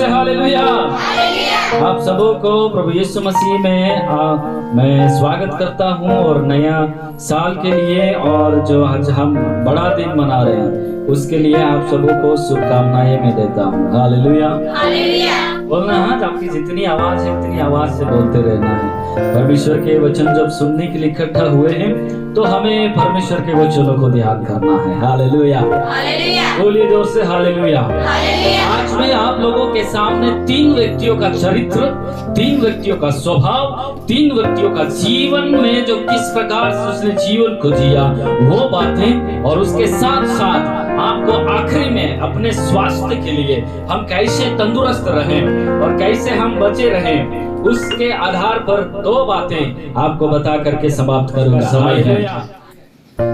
से हालेलुया। आप सबों को प्रभु यीशु मसीह में मैं स्वागत करता हूं और नया साल के लिए और जो आज हम बड़ा दिन मना रहे हैं उसके लिए आप सबों को शुभकामनाएं मैं देता हूं। हालेलुया बोलना है, आपकी जितनी आवाज है उतनी आवाज से बोलते रहना है। परमेश्वर के वचन जब सुनने के लिए इकट्ठा हुए हैं तो हमें परमेश्वर के वचनों को ध्यान करना है। हालेलुया बोलिए जोर से हालेलुया। आज मैं आप लोगों के सामने 3 व्यक्तियों का चरित्र, 3 व्यक्तियों का स्वभाव, 3 व्यक्तियों का जीवन में जो किस प्रकार से उसने जीवन को जिया वो बातें, और उसके साथ साथ आपको आखिरी में अपने स्वास्थ्य के लिए हम कैसे तंदुरुस्त रहें और कैसे हम बचे रहें उसके आधार पर 2 बातें आपको बता करके समाप्त करूंगा। समय है,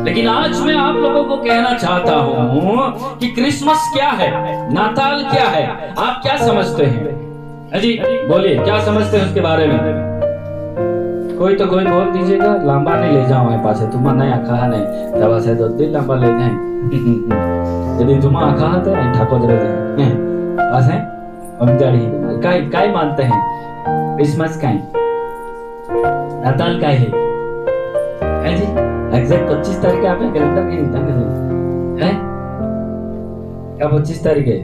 लेकिन आज मैं आप लोगों को कहना चाहता हूं कि क्रिसमस क्या है, नाताल क्या है, आप क्या समझते हैं? जी बोलिए, क्या समझते हैं उसके बारे में? कोई तो कोई बोल दीजिएगा। लंबा नहीं ले जाओ पास तुम नहीं आखा नहीं दवा से 2 दिन लंबा ले जाए यदि तुम आखा तो ठाकुर पास है काय मानते हैं क्रिसमस का नाताल का है जी एग्जैक्ट 25 तारीख आपने कैलेंडर के है क्या 25 तारीख है?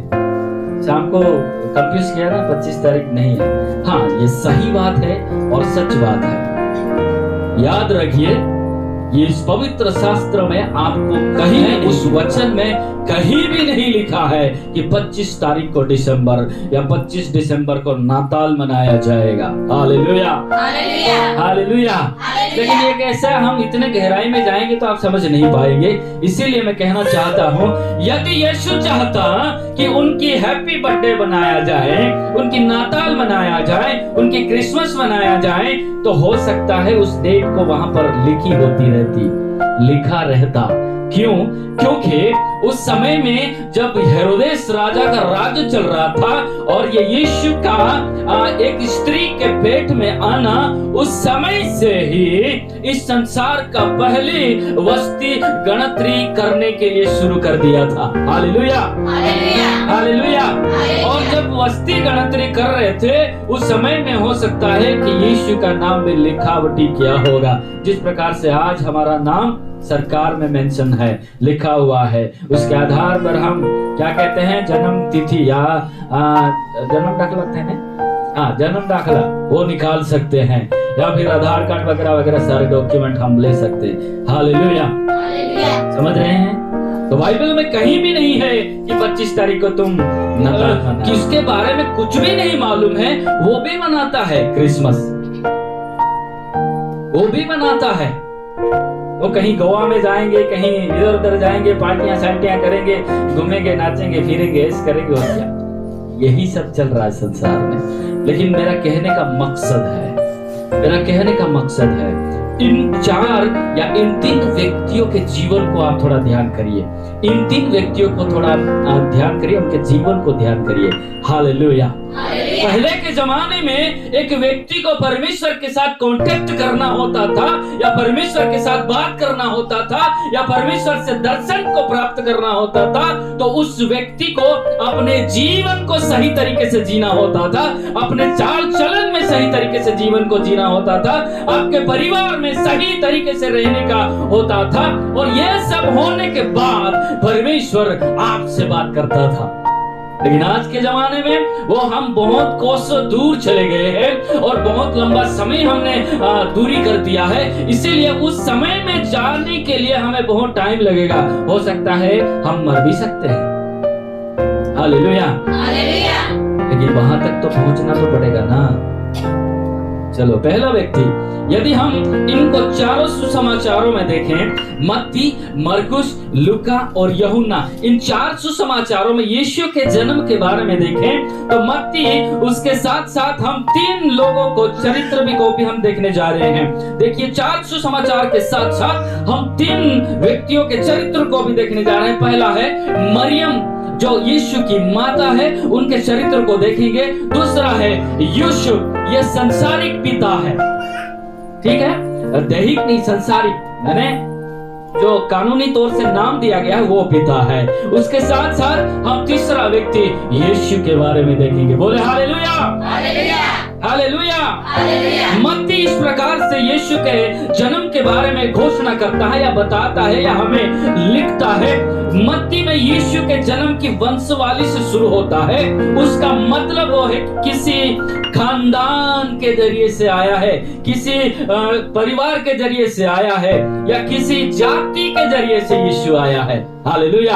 शाम को कंफ्यूज किया ना, 25 तारीख नहीं है। हाँ, ये सही बात है और सच बात है। याद रखिए, ये इस पवित्र शास्त्र में आपको कहीं उस वचन में कहीं भी नहीं लिखा है कि 25 तारीख को दिसंबर या 25 दिसंबर को नाताल मनाया जाएगा। Hallelujah hallelujah. लेकिन ये कैसा, हम इतने गहराई में जाएंगे तो आप समझ नहीं पाएंगे। इसीलिए मैं कहना चाहता हूँ, यदि यीशु चाहता कि उनकी हैप्पी बर्थडे बनाया जाए, उनकी नाताल मनाया जाए, उनकी क्रिसमस मनाया जाए, तो हो सकता है उस डेट को वहां पर लिखा रहता। क्यों? क्योंकि उस समय में जब हेरोदेस राजा का राज्य चल रहा था और ये यीशु का एक स्त्री के पेट में आना उस समय से ही इस संसार का पहली वस्ती गणतरी करने के लिए शुरू कर दिया था। Hallelujah hallelujah. और जब वस्ती गणतरी कर रहे थे उस समय में हो सकता है कि यीशु का नाम भी लिखावटी किया होगा, जिस प्रकार से आज हमारा नाम सरकार में मेंशन है, लिखा हुआ है। उसके आधार पर हम क्या कहते हैं, जन्म तिथि या जन्म दाखला है ना, जन्म दाखला वो निकाल सकते हैं, या फिर आधार कार्ड वगैरह वगैरह सारे डॉक्यूमेंट हम ले सकते हैं। हालेलुया समझ रहे हैं? तो बाइबल में कहीं भी नहीं है कि 25 तारीख को तुम नाताल, किसके बारे में कुछ भी नहीं मालूम है, वो भी मनाता है क्रिसमस, वो भी मनाता है। वो कहीं गोवा में जाएंगे, कहीं इधर उधर जाएंगे, पार्टियां शांटियां करेंगे, घूमेंगे, नाचेंगे, फिरेंगे, ऐसे करेंगे और क्या, यही सब चल रहा है संसार में। लेकिन मेरा कहने का मकसद है इन 4 या इन 3 व्यक्तियों के जीवन को आप थोड़ा ध्यान करिए। इन 3 व्यक्तियों को थोड़ा ध्यान करिए, उनके जीवन को ध्यान करिए। हालेलुया। पहले के जमाने में एक व्यक्ति को परमेश्वर के साथ कांटेक्ट करना होता था, या परमेश्वर के साथ बात करना होता था, या परमेश्वर से दर्शन को प्राप्त करना होता था, तो उस व्यक्ति को अपने जीवन को सही तरीके से जीना होता था, अपने चाल चलन में सही तरीके से जीवन को जीना होता था, आपके परिवार में सही तरीके से रहने का होता था, और यह सब होने के बाद परमेश्वर आपसे बात करता था। लेकिन आज के जमाने में वो हम बहुत कोसों दूर चले गए हैं और बहुत लंबा समय हमने दूरी कर दिया है, इसीलिए उस समय में जाने के लिए हमें बहुत टाइम लगेगा। हो सकता है हम मर भी सकते हैं। हालेलुया लेकिन वहां तक तो पहुंचना तो पड़ेगा ना। चलो, पहला व्यक्ति, यदि हम इनको चारों सुसमाचारों में देखें, मत्ती, मरकुस, लूका और यूहन्ना, इन 4 सुसमाचारों में यीशु के जन्म के बारे में देखें तो मत्ती, उसके साथ साथ हम 3 लोगों को चरित्र को भी हम देखने जा रहे हैं। देखिए, 4 सुसमाचार के साथ साथ हम 3 व्यक्तियों के चरित्र को भी देखने जा रहे हैं। पहला है मरियम, जो यीशु की माता है, उनके चरित्र को देखेंगे। दूसरा है यूसुफ, यह संसारिक पिता है, ठीक है, दैहिक नहीं, संसारिक, मैंने जो कानूनी तौर से नाम दिया गया है वो पिता है। उसके साथ साथ हम तीसरा व्यक्ति यीशु के बारे में देखेंगे। बोले हालेलुया, हालेलुया। मत्ती इस प्रकार से यीशु के जन्म के बारे में घोषणा करता है या बताता है या हमें लिखता है। मत्ती में यीशु के जन्म की वंशवाली से शुरू होता है। उसका मतलब वो है किसी खानदान के जरिए से आया है, किसी परिवार के जरिए से आया है, या किसी जाति के जरिए से यीशु आया है। Hallelujah,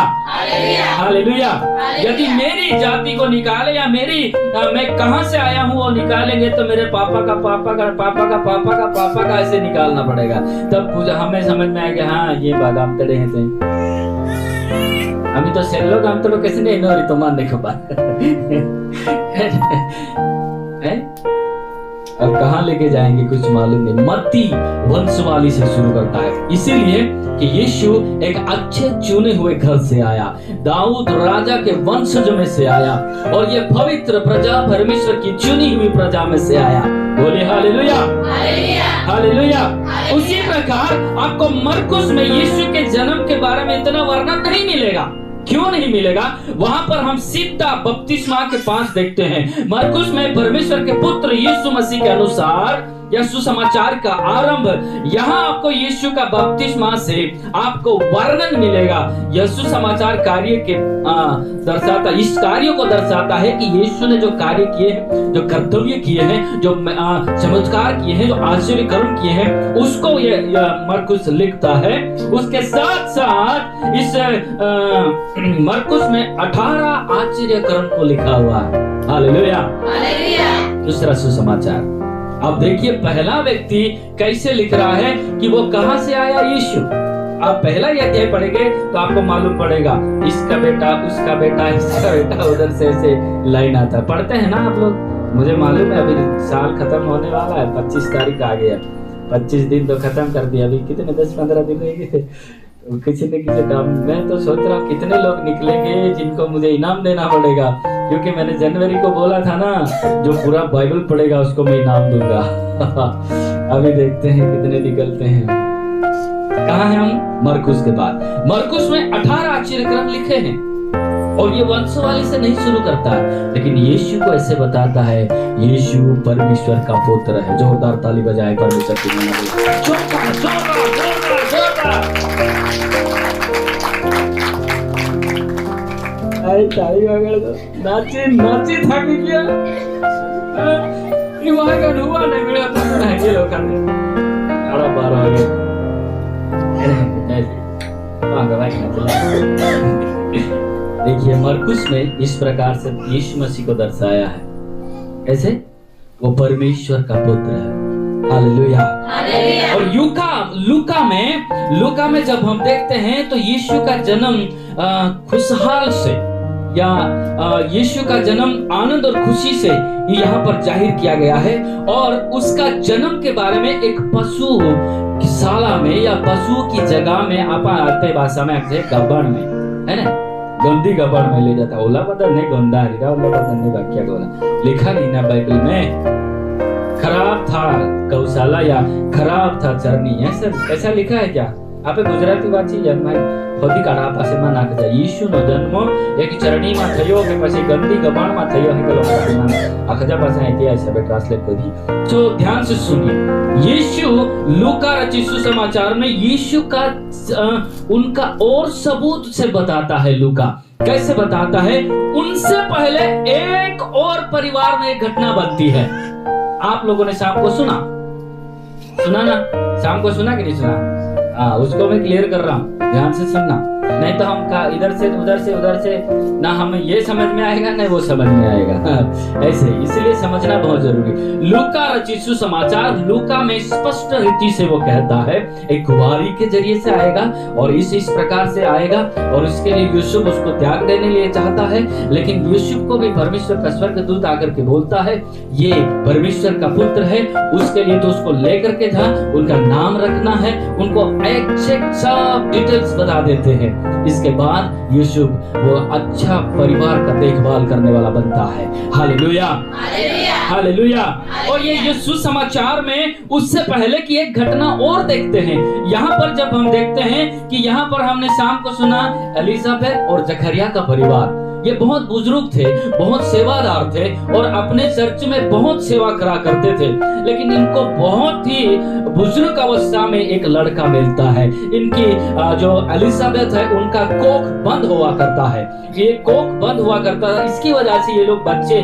hallelujah. यदि मेरी जाति को निकाले या मैं कहां से आया हूं वो निकालेंगे तो मेरे पापा का पापा का पापा का पापा का पापा का ऐसे निकालना पड़ेगा, तब हमें समझ में आएगा हाँ ये बादाम तड़े हैं थे। अभी तो सेल्लो काम तो कैसे नहीं नोरी तो मानने के बाद अब कहाँ लेके जाएंगे कुछ मालूम नहीं। मत्ती वंशवाली से शुरू करता है, इसीलिए कि यीशु एक अच्छे चुने हुए घर से आया, दाऊद राजा के वंशज में से आया, और ये पवित्र प्रजा परमेश्वर की चुनी हुई प्रजा में से आया। बोलिए हालेलुया, हालेलुया। उसी प्रकार आपको मरकुस में यीशु के जन्म के बारे में इतना वर्णन नहीं मिलेगा। क्यों नहीं मिलेगा? वहां पर हम सीधा बपतिस्मा के पास देखते हैं। मरकुस में परमेश्वर के पुत्र यीशु मसीह के अनुसार या सुसमाचार का आरंभ, यहाँ आपको यीशु का बपतिस्मा से आपको वर्णन मिलेगा। यह सुसमाचार कार्य के दर्शाता, इस कार्यों को दर्शाता है कि यीशु ने जो कार्य किए हैं, जो कर्तव्य किए हैं, जो चमत्कार किए हैं, जो आश्चर्य कर्म किए हैं, उसको ये मरकुस लिखता है। उसके साथ साथ इस मरकुस में 18 आश्चर्य कर्म को लिखा हुआ है। Hallelujah, hallelujah. दूसरा सुसमाचार, अब देखिए पहला व्यक्ति कैसे लिख रहा है कि वो कहां से आया यीशु। आप पहला अध्याय पढ़ेंगे तो आपको मालूम पड़ेगा, इसका बेटा, उसका बेटा, इसका बेटा, उधर से ऐसे लाइन आता। पढ़ते हैं ना आप लोग? मुझे मालूम है अभी साल खत्म होने वाला है, 25 तारीख आ गया, 25 दिन तो खत्म कर दिया, अभी कितने 10-15 दिन रह गए। किसी न किसी काम, मैं तो सोच रहा हूँ कितने लोग निकलेंगे जिनको मुझे इनाम देना पड़ेगा, क्योंकि मैंने जनवरी को बोला था ना, जो पूरा बाइबल पढ़ेगा उसको मैं इनाम दूंगा। अभी देखते हैं कितने निकलते हैं। कहाँ हैं हम? मरकुस के बाद। मरकुस में 18 आश्चर्यक्रम लिखे हैं, और ये वंशवाली से नहीं शुरू करता है, लेकिन यीशु को ऐसे बताता है यीशु परमेश्वर का पुत्र है। जोरदार ताली बजाए परमेश्वर की नाची था कि क्या हुआ नहीं मिला तो ये लोग देखिए मरकुस में इस प्रकार से यीशु मसीह को दर्शाया है, कैसे वो परमेश्वर का पुत्र है। हालेलुया। और लूका में जब हम देखते हैं तो यीशु का जन्म खुशहाल से या यीशु का जन्म आनंद और खुशी से यहाँ पर जाहिर किया गया है। और उसका जन्म के बारे में एक पशु की शाला में या पशु की जगह में आते भाषा में गब्बर में है ना, गंदी गब्बर में ले जाता। ओला बदल नहीं गंदा हरीरा, ओला बदल नहीं वाक्य बोला, लिखा नहीं ना बाइबल में। खराब था गौशाला या खराब था चरनी, ऐसा लिखा है क्या? आप गुजराती वाची जन्माई होती काढ़ा पासे में नाख जाए। यीशु नो जन्म एक चरणी में थयो के પછી गंदी गबाण में थयो है के लोग आखजा पासे ऐतिहासिक हिसाबे ट्रांसलेट कर दी। तो ध्यान से सुनिए, यीशु लूका रचित सुसमाचार में यीशु का उनका और सबूत से बताता है। लूका कैसे बताता है? उनसे पहले एक और परिवार में एक घटना बनती है। आप लोगों ने शाम को सुना ना? शाम को सुना कि नहीं सुना? उसको मैं क्लियर कर रहा हूँ, ध्यान से सुनना, नहीं तो हम इधर से उधर से ना हमें ये समझ में आएगा ना वो समझ में आएगा। ऐसे इसलिए समझना बहुत जरूरी। लूका रचित सुसमाचार, लूका में स्पष्ट रीति से वो कहता है एक कुंवारी के जरिए से आएगा और इस प्रकार से आएगा, और उसके लिए यूसुफ उसको त्याग देने लिए चाहता है, लेकिन यूसुफ को भी परमेश्वर का स्वर्गदूत आकर के बोलता है ये परमेश्वर का पुत्र है। उसके लिए तो उसको लेकर के था, उनका नाम रखना है, उनको एग्जैक्ट सब डिटेल्स बता देते हैं। इसके बाद यूसुफ वो अच्छा परिवार का देखभाल करने वाला बनता है। Hallelujah, hallelujah. और ये यीशु समाचार में उससे पहले की एक घटना और देखते हैं। यहाँ पर जब हम देखते हैं कि यहाँ पर हमने शाम को सुना एलिजाबेथ और जकरिया का परिवार, ये बहुत बुजुर्ग थे, बहुत सेवादार थे और अपने चर्च में बहुत सेवा करा करते थे। लेकिन इनको बहुत ही बुजुर्ग अवस्था में एक लड़का मिलता है। इनकी जो एलिजाबेथ है उनका कोख बंद हुआ करता है। ये कोख बंद हुआ करता है, इसकी वजह से ये लोग बच्चे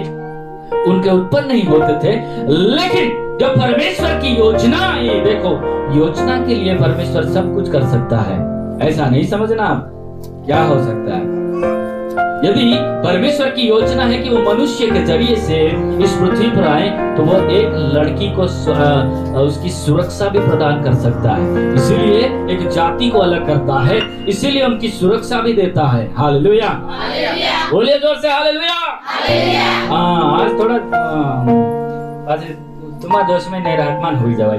उनके उत्पन्न नहीं होते थे। लेकिन जब परमेश्वर की योजना आई, देखो योजना के लिए परमेश्वर सब कुछ कर सकता है, ऐसा नहीं समझना आप क्या हो सकता है। यदि परमेश्वर की योजना है कि वो मनुष्य के जरिए से इस पृथ्वी पर आए, तो वो एक लड़की को उसकी सुरक्षा भी प्रदान कर सकता है। इसीलिए एक जाति को अलग करता है, इसीलिए उनकी सुरक्षा भी देता है। हालेलुया, बोलिए जोर से हालेलुया। आज थोड़ा तुम्हारा जोश में नहीं रहमान हुई जावाई